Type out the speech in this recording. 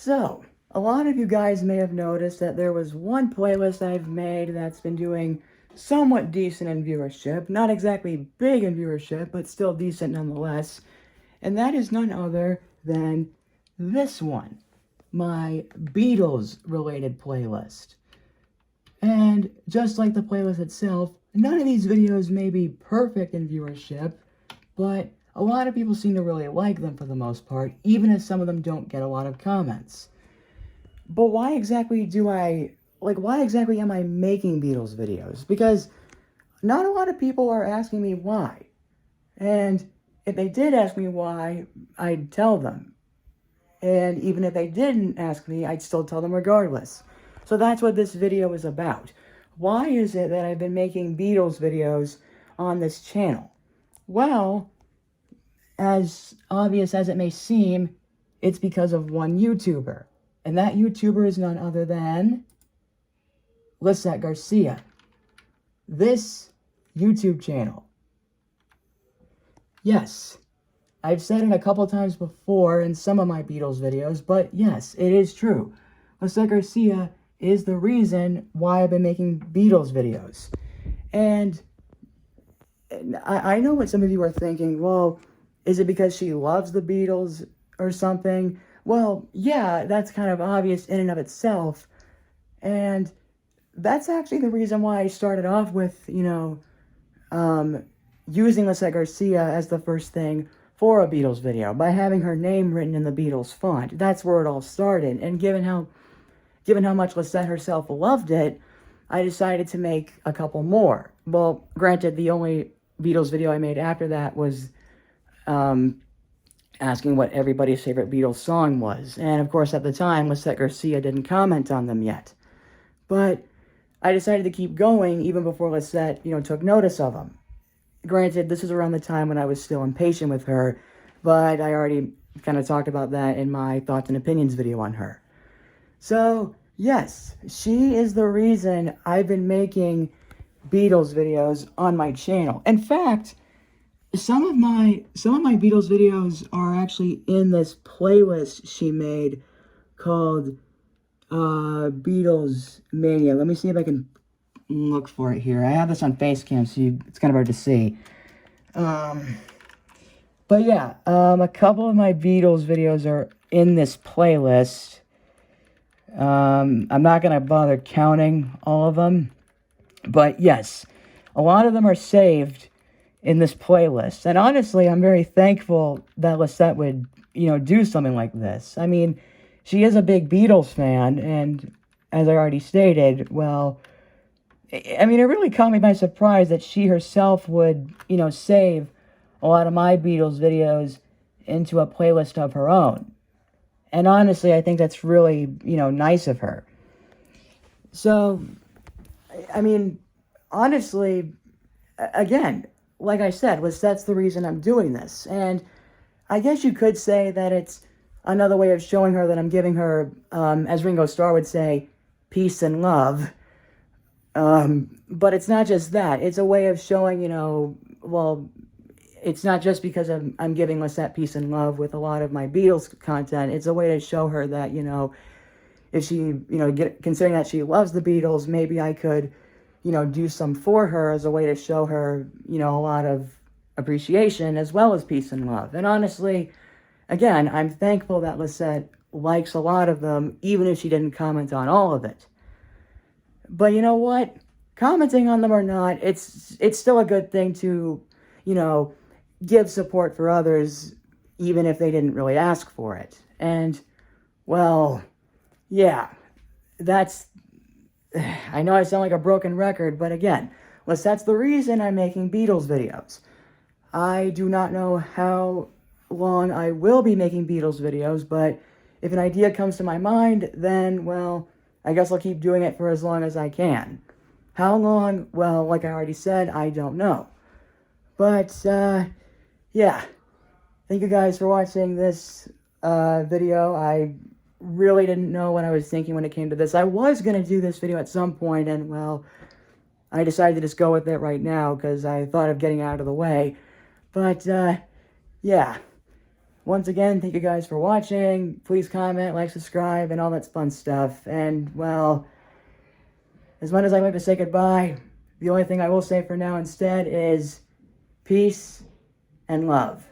So, a lot of you guys may have noticed that there was one playlist I've made that's been doing somewhat decent in viewership. Not exactly big in viewership, but still decent nonetheless. And that is none other than this one, my Beatles related playlist. And just like the playlist itself, none of these videos may be perfect in viewership, but a lot of people seem to really like them for the most part, even if some of them don't get a lot of comments. But why exactly am I making Beatles videos? Because not a lot of people are asking me why. And if they did ask me why, I'd tell them. And even if they didn't ask me, I'd still tell them regardless. So that's what this video is about. Why is it that I've been making Beatles videos on this channel? Well, as obvious as it may seem, it's because of one YouTuber. And that YouTuber is none other than Lisette Garcia. This YouTube channel. Yes, I've said it a couple times before in some of my Beatles videos, but yes, it is true. Lisette Garcia is the reason why I've been making Beatles videos. And I know what some of you are thinking, well, is it because she loves the Beatles or something? Well, yeah, that's kind of obvious in and of itself. And that's actually the reason why I started off with, using Lisette Garcia as the first thing for a Beatles video, by having her name written in the Beatles font. That's where it all started. And given how much Lisette herself loved it, I decided to make a couple more. Well, granted, the only Beatles video I made after that was asking what everybody's favorite Beatles song was. And of course, at the time, Lisette Garcia didn't comment on them yet. But I decided to keep going even before Lisette, took notice of them. Granted, this is around the time when I was still impatient with her, but I already kind of talked about that in my thoughts and opinions video on her. So, yes, she is the reason I've been making Beatles videos on my channel. In fact, some of my Beatles videos are actually in this playlist she made called Beatles Mania. Let me see if I can look for it here. I have this on Facecam, so it's kind of hard to see. But yeah, a couple of my Beatles videos are in this playlist. I'm not going to bother counting all of them. But yes, a lot of them are saved in this playlist. And honestly, I'm very thankful that Lisette would, do something like this. I mean, she is a big Beatles fan, and as I already stated, well, I mean, it really caught me by surprise that she herself would, save a lot of my Beatles videos into a playlist of her own. And honestly, I think that's really, nice of her. So, I mean, honestly, again, like I said, that's the reason I'm doing this. And I guess you could say that it's another way of showing her that I'm giving her, as Ringo Starr would say, peace and love. But it's not just that. It's a way of showing, well, it's not just because I'm giving Lisette peace and love with a lot of my Beatles content. It's a way to show her that, if she, considering that she loves the Beatles, maybe I could, do some for her as a way to show her, a lot of appreciation as well as peace and love. And honestly, again, I'm thankful that Lisette likes a lot of them, even if she didn't comment on all of it. But you know what? Commenting on them or not, it's still a good thing to, give support for others, even if they didn't really ask for it. And, well, yeah, I know I sound like a broken record, but again, that's the reason I'm making Beatles videos. I do not know how long I will be making Beatles videos, but if an idea comes to my mind, then, well, I guess I'll keep doing it for as long as I can. How long? Well, like I already said, I don't know. But, yeah. Thank you guys for watching this video. I really didn't know what I was thinking when it came to this. I was going to do this video at some point, and, well, I decided to just go with it right now because I thought of getting out of the way. But, yeah. once again, thank you guys for watching. Please comment, like, subscribe, and all that fun stuff. And, well, as much as I'd like to say goodbye, the only thing I will say for now instead is peace and love.